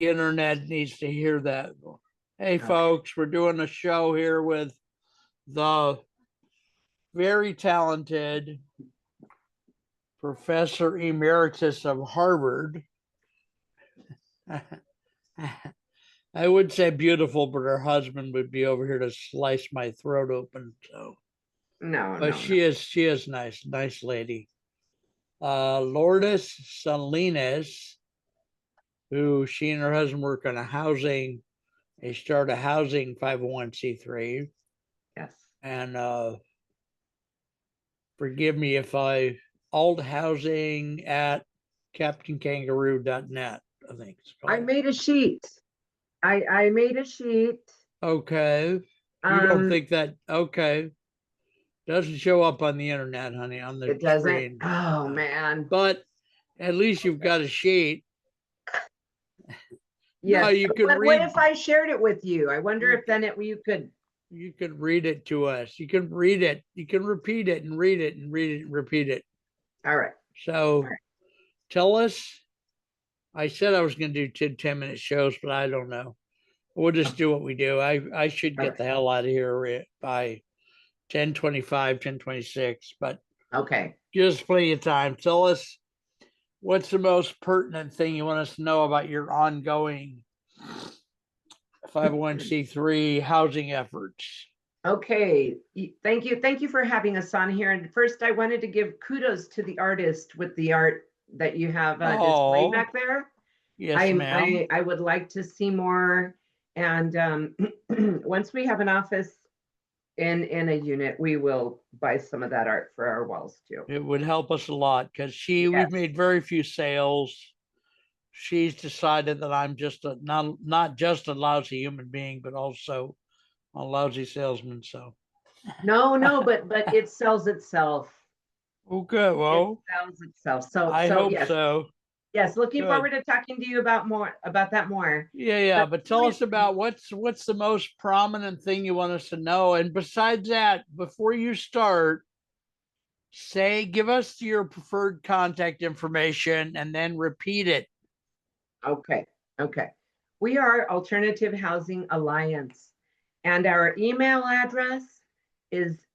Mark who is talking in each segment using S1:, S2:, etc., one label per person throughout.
S1: internet needs to hear that. Hey,
S2: Okay.
S1: folks, we're doing a show here with the very talented Professor Emeritus of Harvard. I would say beautiful, but her husband would be over here to slice my throat open. So,
S2: No,
S1: but
S2: no, no.
S1: she is nice lady. Lourdes Salinas, who she and her husband work on they start a housing 501c3.
S2: Yes.
S1: And forgive me if alt housing at captainkangaroo.net, I think it's
S2: I
S1: called.
S2: made a sheet. I made a sheet.
S1: Okay. You don't
S2: Um,
S1: think that, okay. Doesn't show up on the internet, honey, on the
S2: it doesn't.
S1: screen.
S2: Oh man.
S1: But at least you've got a sheet. No,
S2: Yes.
S1: you could
S2: What
S1: read.
S2: if I shared it with you? I wonder
S1: You
S2: if then you could.
S1: you could read it to us. You can read it. You can repeat it and read it and read it and repeat it.
S2: All right. All
S1: So
S2: right.
S1: tell us. I said I was going to do 10-minute shows, but I don't know. We'll just do what we do. I should
S2: All
S1: get
S2: right.
S1: the hell out of here by 10:25, 10:26, but
S2: Okay.
S1: give us plenty of time. Tell us what's the most pertinent thing you want us to know about your ongoing 501c3 housing efforts.
S2: Okay. Thank you. Thank you for having us on here. And first, I wanted to give kudos to the artist with the art that you have displayed
S1: Oh,
S2: back there.
S1: yes, ma'am.
S2: I would like to see more. And once we have an office in a unit, we will buy some of that art for our walls too.
S1: It would help us a lot because we've
S2: Yes.
S1: made very few sales. She's decided that I'm just not just a lousy human being, but also a lousy salesman. So
S2: No, no, but it sells itself.
S1: okay,
S2: It
S1: well,
S2: sells itself. So
S1: I
S2: so
S1: hope
S2: yes,
S1: so.
S2: yes. Looking
S1: Good.
S2: forward to talking to you about that more.
S1: Yeah.
S2: But
S1: But tell us about what's the most prominent thing you want us to know. And besides that, before you start, give us your preferred contact information and then repeat it.
S2: okay, okay. We are Alternative Housing Alliance, and our email address is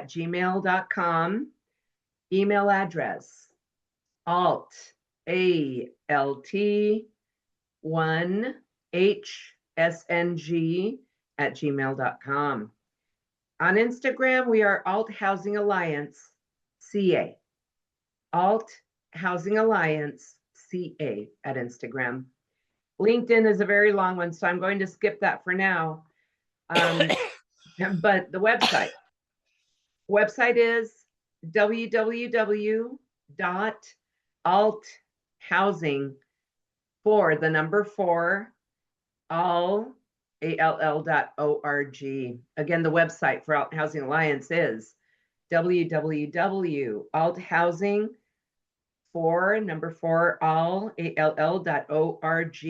S2: alt1hsng@gmail.com. Email address alt1hsng@gmail.com. On Instagram, we are Alt Housing Alliance CA. Alt Housing Alliance CA at Instagram. LinkedIn is a very long one, so I'm going to skip that for now. But the website is www.althousing for the number 4 all all.org. Again, the website for Alt Housing Alliance is www.althousing for number 4 all all.org.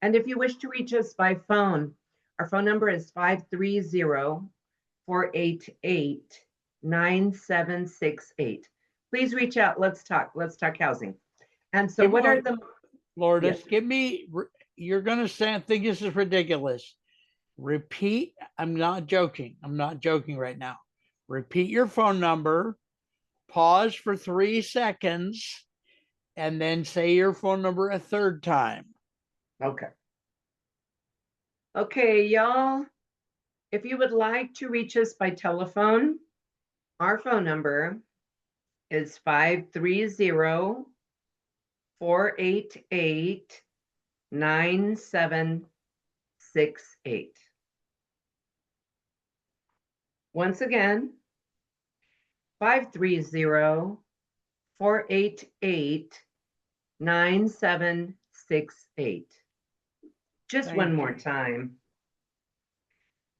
S2: And if you wish to reach us by phone, our phone number is 530-488-9768. Please reach out. Let's talk housing. And so what are the
S1: Lourdes,
S2: yes.
S1: give me, you're going to think this is ridiculous. Repeat. I'm not joking. I'm not joking right now. Repeat your phone number, pause for 3 seconds, and then say your phone number a third time.
S2: Okay. Okay, y'all. If you would like to reach us by telephone, our phone number is 530-488-9768. Once again, 530-488-9768. Just one more time.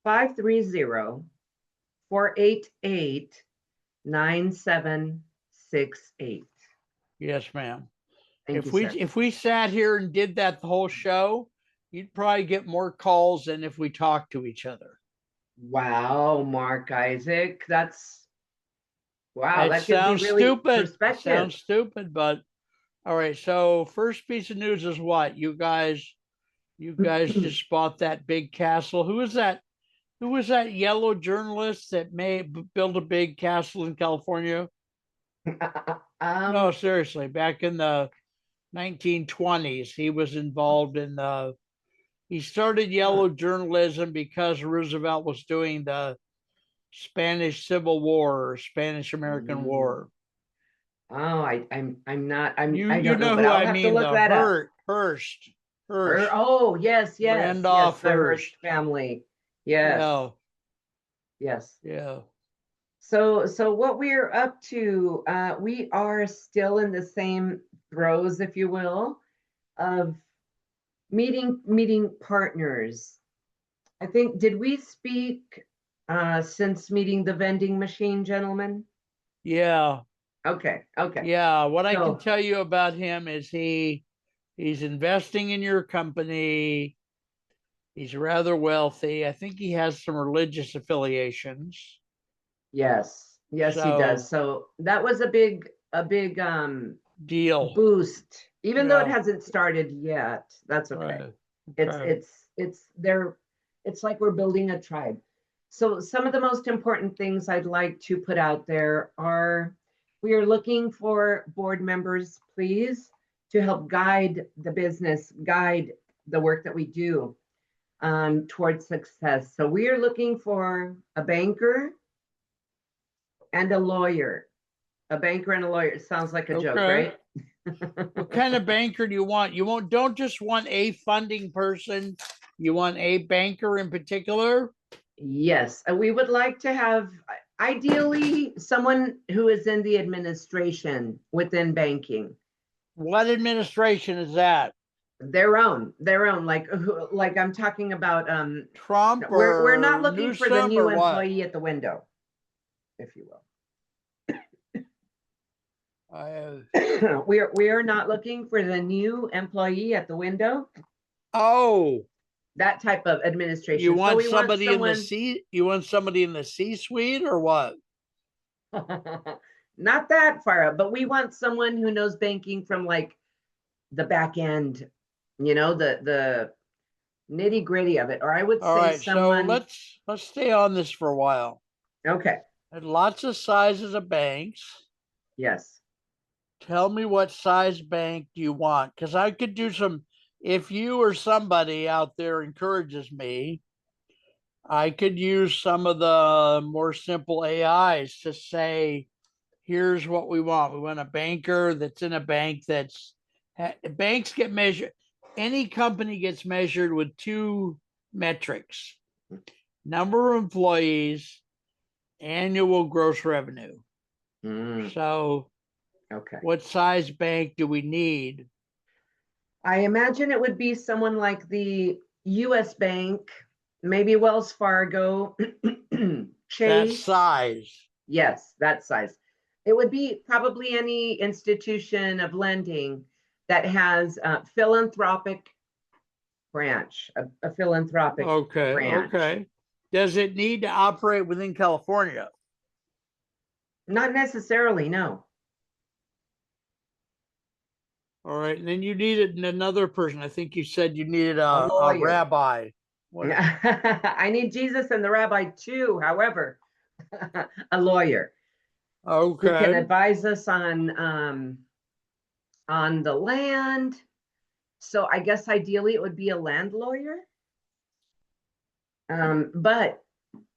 S2: 530-488-9768.
S1: Yes, ma'am.
S2: Thank you, sir.
S1: If we sat here and did that the whole show, you'd probably get more calls than if we talked to each other.
S2: Wow, Mark Isaac, that's Wow,
S1: It
S2: that gives me
S1: sounds
S2: really
S1: stupid. It
S2: perspective.
S1: sounds stupid, but all right. So first piece of news is what? You guys just bought that big castle. Who is that? Who was that yellow journalist that build a big castle in California? No,
S2: Um,
S1: seriously, back in the 1920s, he was involved in he started yellow journalism because Roosevelt was doing the Spanish Civil War or Spanish American
S2: mm,
S1: War.
S2: oh, I'm not,
S1: You
S2: I
S1: you
S2: don't know,
S1: know
S2: but
S1: who
S2: I'll
S1: I
S2: have to
S1: mean,
S2: look
S1: the
S2: that up.
S1: Hearst,
S2: Oh, yes, yes,
S1: Randolph
S2: the
S1: Hearst.
S2: Hearst family. Yes,
S1: Yeah,
S2: yes.
S1: yeah.
S2: So what we're up to, we are still in the same throes, if you will, of meeting partners. I think, did we speak since meeting the vending machine gentleman?
S1: Yeah,
S2: Okay.
S1: yeah. What I can
S2: So
S1: tell you about him is he's investing in your company. He's rather wealthy. I think he has some religious affiliations.
S2: yes, he does.
S1: So
S2: So that was a big
S1: deal.
S2: boost, even though it
S1: Yeah.
S2: hasn't started yet. That's okay.
S1: Right.
S2: It's
S1: Okay.
S2: it's it's there. It's like we're building a tribe. So some of the most important things I'd like to put out there are we are looking for board members, please, to help guide the business, guide the work that we do towards success. So we are looking for a banker and a lawyer. A banker and a lawyer. It sounds like a joke,
S1: Okay.
S2: right?
S1: What kind of banker do you want? Don't just want a funding person. You want a banker in particular?
S2: Yes, we would like to have ideally someone who is in the administration within banking.
S1: What administration is that?
S2: Their own, like I'm talking about.
S1: Trump
S2: We're not
S1: or
S2: looking for the
S1: Newsom
S2: new
S1: or what?
S2: employee at the window, if you
S1: Uh,
S2: will. We are not looking for the new employee at the window.
S1: oh,
S2: That type of
S1: you
S2: administration. So
S1: want
S2: we want
S1: somebody in the
S2: someone.
S1: C you want somebody in the C-suite or what?
S2: Not that far up, but we want someone who knows banking from like the back end, the nitty gritty of it. Or I would
S1: All
S2: say
S1: right, so
S2: someone,
S1: let's stay on this for a while.
S2: okay,
S1: And lots of sizes of banks.
S2: yes.
S1: Tell me what size bank do you want? Because I could do some, if you or somebody out there encourages me, I could use some of the more simple AIs to say, here's what we want. We want a banker that's in a bank banks get measured. Any company gets measured with two metrics: number of employees, annual gross revenue.
S2: Mm,
S1: So,
S2: okay.
S1: what size bank do we need?
S2: I imagine it would be someone like the US Bank, maybe Wells Fargo,
S1: That
S2: Chase.
S1: size.
S2: Yes, that size. It would be probably any institution of lending that has a philanthropic branch, a philanthropic
S1: Okay,
S2: branch.
S1: okay. Does it need to operate within California?
S2: Not necessarily, no.
S1: All right, and then you needed another person. I think you said you needed
S2: A
S1: a
S2: lawyer.
S1: rabbi. What?
S2: I need Jesus and the rabbi too, however, a lawyer who can
S1: Okay.
S2: advise us on the land. So I guess ideally it would be a land lawyer. But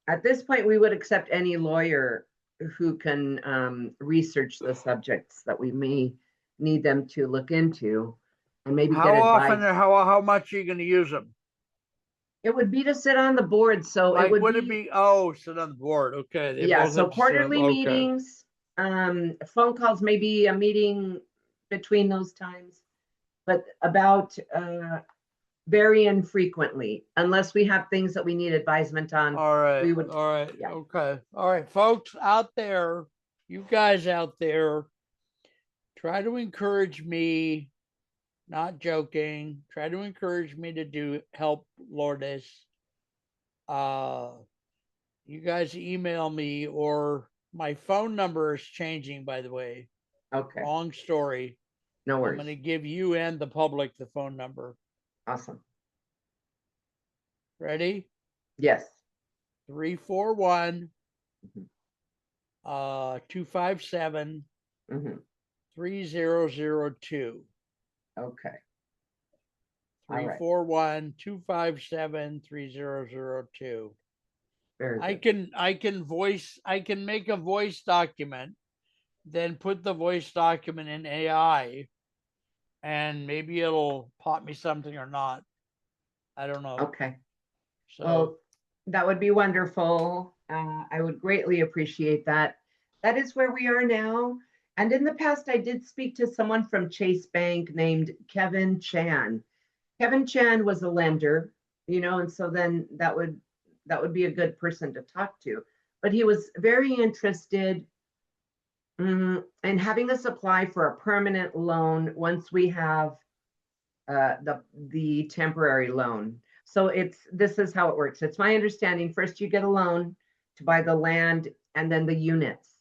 S2: at this point, we would accept any lawyer who can research the subjects that we may need them to look into and maybe get
S1: How often
S2: advice.
S1: or how much are you going to use them?
S2: It would be to sit on the board. So it
S1: Like,
S2: would
S1: would it
S2: be,
S1: be? Oh, sit on the board. Okay, they
S2: yeah,
S1: both
S2: so
S1: have to sit on.
S2: quarterly
S1: Okay.
S2: meetings, phone calls, maybe a meeting between those times, but about very infrequently, unless we have things that we need advisement on,
S1: All right.
S2: we would,
S1: All right.
S2: yeah.
S1: Okay. All right, folks out there, you guys out there, try to encourage me. Not joking. Try to encourage me to do help Lourdes. Uh, you guys email me or My phone number is changing, by the way.
S2: Okay,
S1: Long story.
S2: no
S1: I'm
S2: worries.
S1: going to give you and the public the phone number.
S2: Awesome.
S1: Ready?
S2: Yes.
S1: 341
S2: Mhm.
S1: 257
S2: Mhm.
S1: 3002.
S2: Okay. All right.
S1: 341 257 3002.
S2: Very
S1: I
S2: good.
S1: can I can make a voice document, then put the voice document in AI, and maybe it'll pop me something or not. I don't know.
S2: Okay.
S1: So
S2: Well, that would be wonderful. I would greatly appreciate that. That is where we are now. And in the past, I did speak to someone from Chase Bank named Kevin Chan. Kevin Chan was a lender, and so then that would be a good person to talk to. But he was very interested in having us apply for a permanent loan once we have the temporary loan. So this is how it works. It's my understanding. First, you get a loan to buy the land and then the units,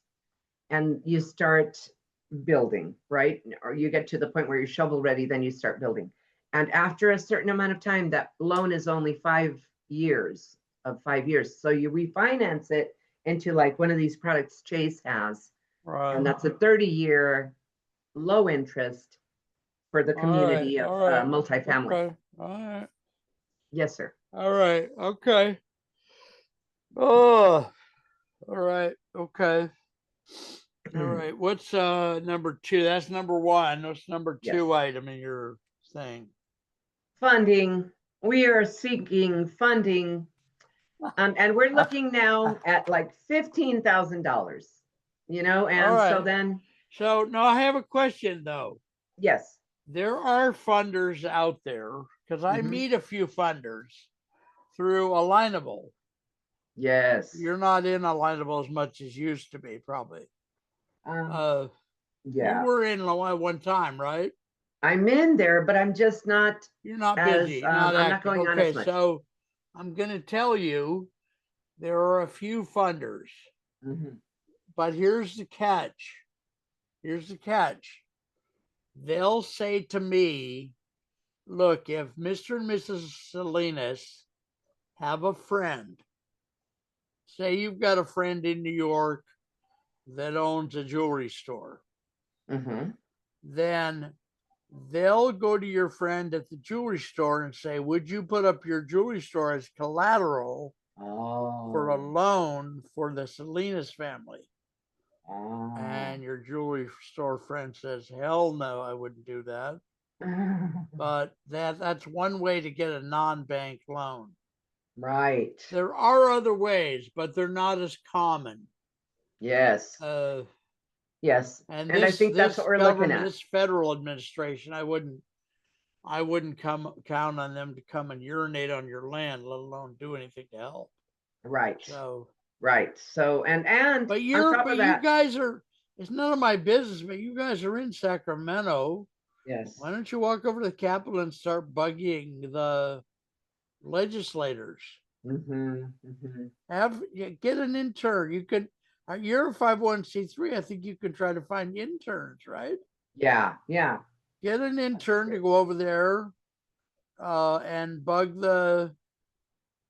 S2: and you start building, right? Or you get to the point where you're shovel ready, then you start building. And after a certain amount of time, that loan is only 5 years of 5 years. So you refinance it into like one of these products Chase has, and
S1: right.
S2: that's a 30-year low interest for the
S1: All right.
S2: community of
S1: All right.
S2: multifamily.
S1: Okay. All right.
S2: Yes, sir.
S1: All right. Okay. Oh, all right. Okay. All right. What's number two? That's number one. What's number
S2: Yes.
S1: two item in your thing?
S2: Funding. We are seeking funding, and we're looking now at like $15,000.
S1: All
S2: And so
S1: right.
S2: then,
S1: So now I have a question though.
S2: yes.
S1: There are funders out there because I
S2: Mhm.
S1: meet a few funders through Alignable.
S2: Yes.
S1: You're not in Alignable as much as you used to be, probably.
S2: Um,
S1: Uh, you
S2: yeah.
S1: were in one time, right?
S2: I'm in there, but I'm just not
S1: You're not
S2: as
S1: busy, not
S2: I'm not
S1: active.
S2: going on as
S1: Okay,
S2: much.
S1: so I'm going to tell you there are a few funders,
S2: Mhm.
S1: but here's the catch. Here's the catch. They'll say to me, look, if Mr. and Mrs. Salinas have a friend, say you've got a friend in New York that owns a jewelry store,
S2: Mhm.
S1: then they'll go to your friend at the jewelry store and say, would you put up your jewelry store as collateral for a
S2: Oh.
S1: loan for the Salinas family?
S2: Oh.
S1: And your jewelry store friend says, hell no, I wouldn't do that. But that's one way to get a non-bank loan.
S2: Right.
S1: There are other ways, but they're not as common.
S2: Yes.
S1: Uh,
S2: Yes.
S1: and
S2: And I think that's what
S1: this
S2: we're looking
S1: government,
S2: at.
S1: this federal administration, I wouldn't count on them to come and urinate on your land, let alone do anything to help.
S2: Right.
S1: So,
S2: Right. So and on top of
S1: you
S2: that,
S1: guys are. It's none of my business, but you guys are in Sacramento.
S2: yes.
S1: Why don't you walk over to the Capitol and start bugging the legislators?
S2: Mm-hmm.
S1: Get an intern. You could. You're a 501c3. I think you could try to find interns, right?
S2: Yeah. Yeah.
S1: Get an
S2: That's
S1: intern to
S2: true.
S1: go over there and bug the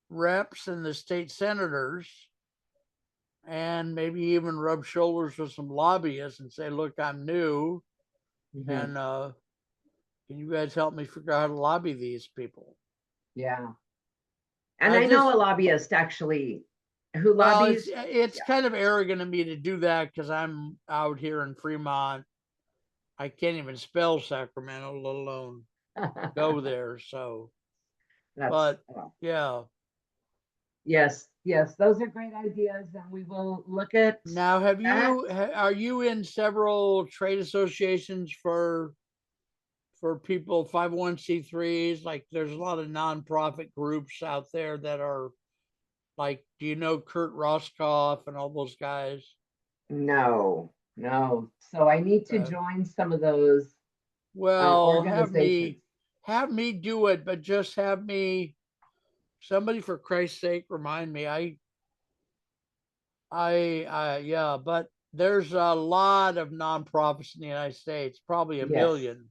S1: reps and the state senators, and maybe even rub shoulders with some lobbyists and say, "Look, I'm new,
S2: Hmm.
S1: and can you guys help me figure out how to lobby these people?"
S2: Yeah. And
S1: I
S2: I know
S1: just
S2: a lobbyist actually who
S1: Well,
S2: lobbies.
S1: it's
S2: Yeah.
S1: kind of arrogant of me to do that because I'm out here in Fremont. I can't even spell Sacramento, let alone go there. So,
S2: That's
S1: but yeah.
S2: yes. Yes. Those are great ideas, and we will look at
S1: Now,
S2: that.
S1: are you in several trade associations for people 501c3s? Like, there's a lot of nonprofit groups out there that are like, do you know Kurt Roskoff and all those guys?
S2: No. No. So I need to
S1: Okay.
S2: join some of those
S1: Well,
S2: organizations.
S1: have me do it, but just have me somebody for Christ's sake remind me. Yeah, but there's a lot of nonprofits in the United States, probably a
S2: Yes.
S1: million,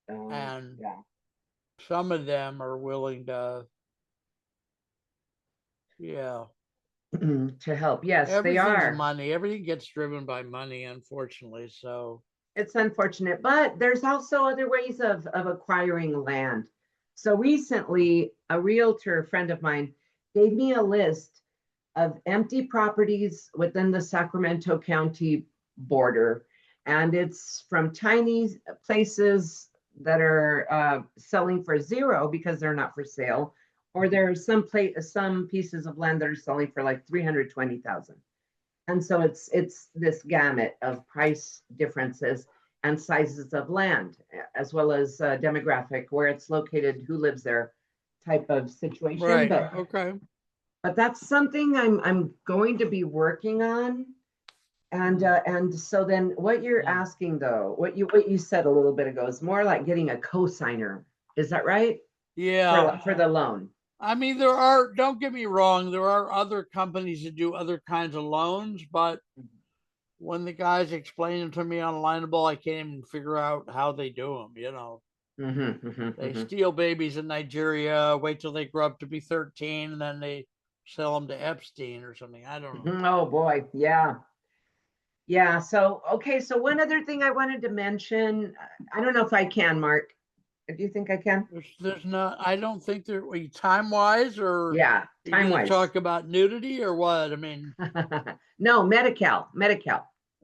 S1: and
S2: Yeah.
S1: some of them are willing to, yeah.
S2: To help. Yes, they
S1: Everything's
S2: are.
S1: money. Everything gets driven by money, unfortunately. So,
S2: It's unfortunate, but there's also other ways of acquiring land. So recently, a realtor friend of mine gave me a list of empty properties within the Sacramento County border. And it's from tiny places that are selling for zero because they're not for sale, or there are some pieces of land that are selling for like 320,000. And so it's this gamut of price differences and sizes of land, as well as demographic, where it's located, who lives there, type of situation.
S1: right.
S2: But
S1: Okay.
S2: that's something I'm going to be working on. And so then what you're
S1: Mm.
S2: asking though, what you said a little bit ago is more like getting a cosigner. Is that right?
S1: Yeah.
S2: For the loan.
S1: I mean, don't get me wrong, there are other companies that do other kinds of loans, but when the guys explain them to me on Lineable, I can't even figure out how they do them. They
S2: Mm-hmm.
S1: steal babies in Nigeria, wait till they grow up to be 13, and then they sell them to Epstein or something. I don't know.
S2: Oh boy, yeah. Yeah, so okay, so one other thing I wanted to mention, I don't know if I can, Mark. Do you think I can?
S1: There's not, I don't think there, time wise, or are
S2: Yeah,
S1: you
S2: time
S1: going to
S2: wise.
S1: talk about nudity or what? I mean,
S2: No, Medi-Cal.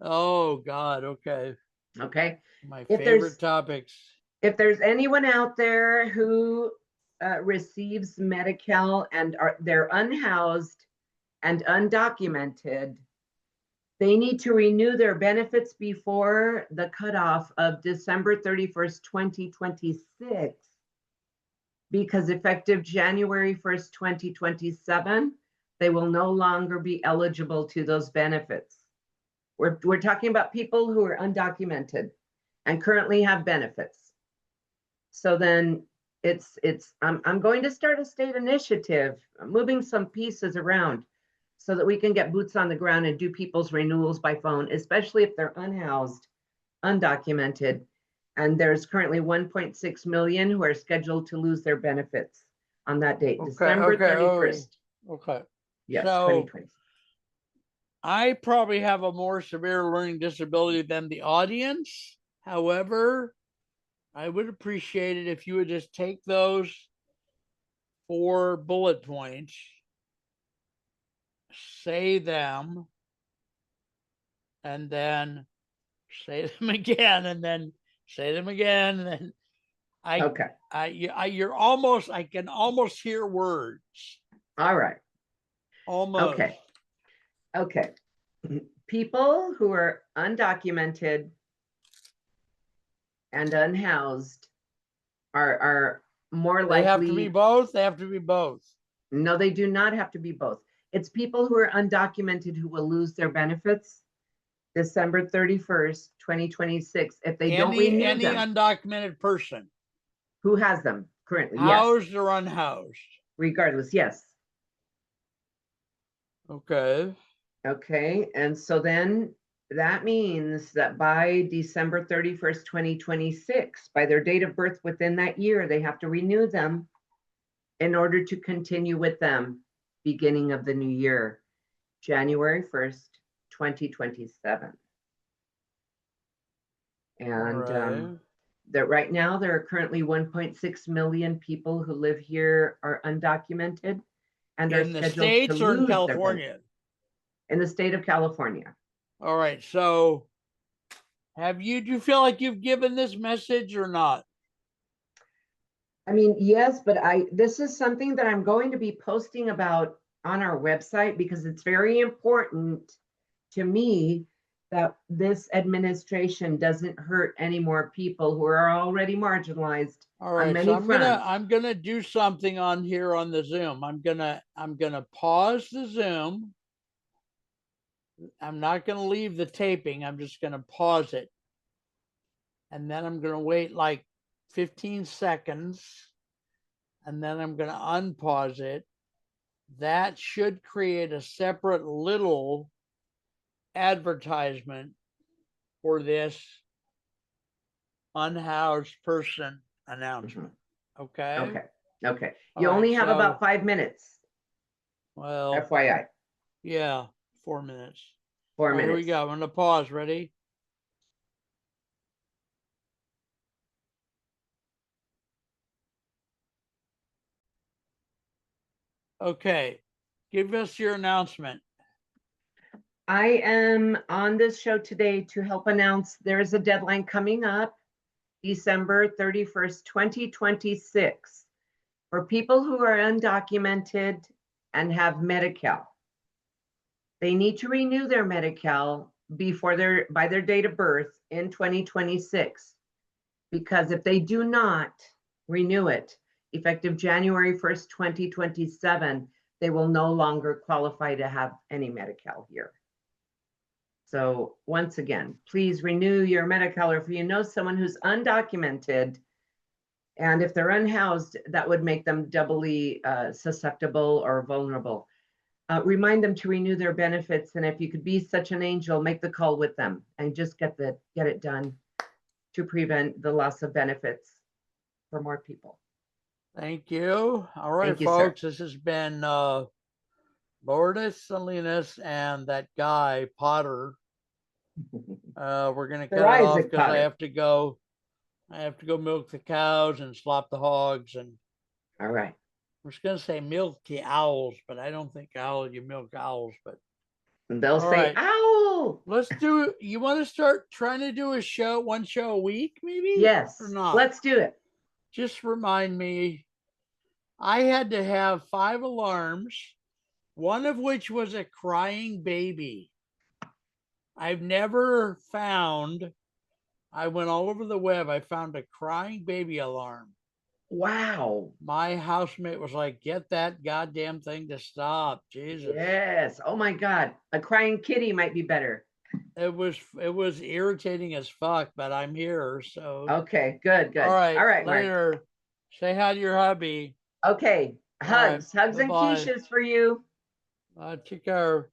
S1: oh God, okay.
S2: Okay.
S1: My
S2: If
S1: favorite
S2: there's
S1: topics.
S2: if there's anyone out there who receives Medi-Cal and they're unhoused and undocumented, they need to renew their benefits before the cutoff of December 31st, 2026, because effective January 1st, 2027, they will no longer be eligible to those benefits. We're talking about people who are undocumented and currently have benefits. So then I'm going to start a state initiative, moving some pieces around so that we can get boots on the ground and do people's renewals by phone, especially if they're unhoused, undocumented. And there's currently 1.6 million who are scheduled to lose their benefits on that date,
S1: Okay,
S2: December
S1: okay,
S2: 31st.
S1: okay.
S2: Yes,
S1: So
S2: 2020.
S1: I probably have a more severe learning disability than the audience. However, I would appreciate it if you would just take those 4 bullet points, say them, and then say them again, and then say them again, and then
S2: Okay.
S1: I can almost hear words.
S2: All right.
S1: Almost.
S2: Okay. Okay. People who are undocumented and unhoused are more
S1: They have to be
S2: likely.
S1: both. They have to be both.
S2: No, they do not have to be both. It's people who are undocumented who will lose their benefits December 31st, 2026, if they don't renew
S1: Any
S2: them.
S1: undocumented person,
S2: Who has them currently? Yes,
S1: housed or unhoused.
S2: regardless. Yes.
S1: Okay.
S2: Okay. And so then that means that by December 31st, 2026, by their date of birth within that year, they have to renew them in order to continue with them beginning of the new year, January 1st, 2027.
S1: All
S2: And
S1: right.
S2: that right now there are currently 1.6 million people who live here are undocumented and are
S1: In the
S2: scheduled to
S1: States or in
S2: lose their benefits
S1: California?
S2: in the state of California.
S1: All right. So do you feel like you've given this message or not?
S2: I mean, yes, but this is something that I'm going to be posting about on our website because it's very important to me that this administration doesn't hurt any more people who are already marginalized
S1: All
S2: on
S1: right. So
S2: many fronts.
S1: I'm gonna do something on here on the Zoom. I'm gonna pause the Zoom. I'm not gonna leave the taping. I'm just gonna pause it. And then I'm gonna wait like 15 seconds. And then I'm gonna unpause it. That should create a separate little advertisement for this unhoused person announcement. Okay.
S2: Okay. Okay.
S1: All
S2: You
S1: right,
S2: only have
S1: so,
S2: about 5 minutes.
S1: well,
S2: FYI.
S1: yeah, 4 minutes.
S2: 4
S1: All right,
S2: minutes.
S1: here we go. I'm going to pause. Ready? Okay. Give us your announcement.
S2: I am on this show today to help announce there is a deadline coming up, December 31st, 2026, for people who are undocumented and have Medi-Cal. They need to renew their Medi-Cal by their date of birth in 2026. Because if they do not renew it, effective January 1st, 2027, they will no longer qualify to have any Medi-Cal here. So once again, please renew your Medi-Cal, or if you know someone who's undocumented, and if they're unhoused, that would make them doubly susceptible or vulnerable. Remind them to renew their benefits, and if you could be such an angel, make the call with them and just get it done to prevent the loss of benefits for more people.
S1: Thank you. All right,
S2: Thank you,
S1: folks.
S2: sir.
S1: This has been Lourdes Salinas and that guy Potter. We're gonna
S2: Sir
S1: cut it off
S2: Isaac
S1: because I
S2: Potter.
S1: have to go. I have to go milk the cows and slop the hogs, and
S2: All right.
S1: I was gonna say milk the owls, but I don't think you milk owls. But
S2: And they'll
S1: all
S2: say,
S1: right,
S2: ow.
S1: let's do. You want to start trying to do one show a week, maybe?
S2: Yes.
S1: Or not?
S2: Let's do it.
S1: Just remind me. I had to have 5 alarms, one of which was a crying baby. I've never found. I went all over the web. I found a crying baby alarm.
S2: Wow.
S1: My housemate was like, "Get that goddamn thing to stop." Jesus.
S2: Yes. Oh my God. A crying kitty might be better.
S1: It was irritating as fuck, but I'm here, so.
S2: Okay. Good. Good.
S1: All right.
S2: All right, Mark.
S1: Later. Say hi to your hubby.
S2: Okay.
S1: All right,
S2: Hugs and
S1: bye-bye.
S2: quiches for you.
S1: Take care.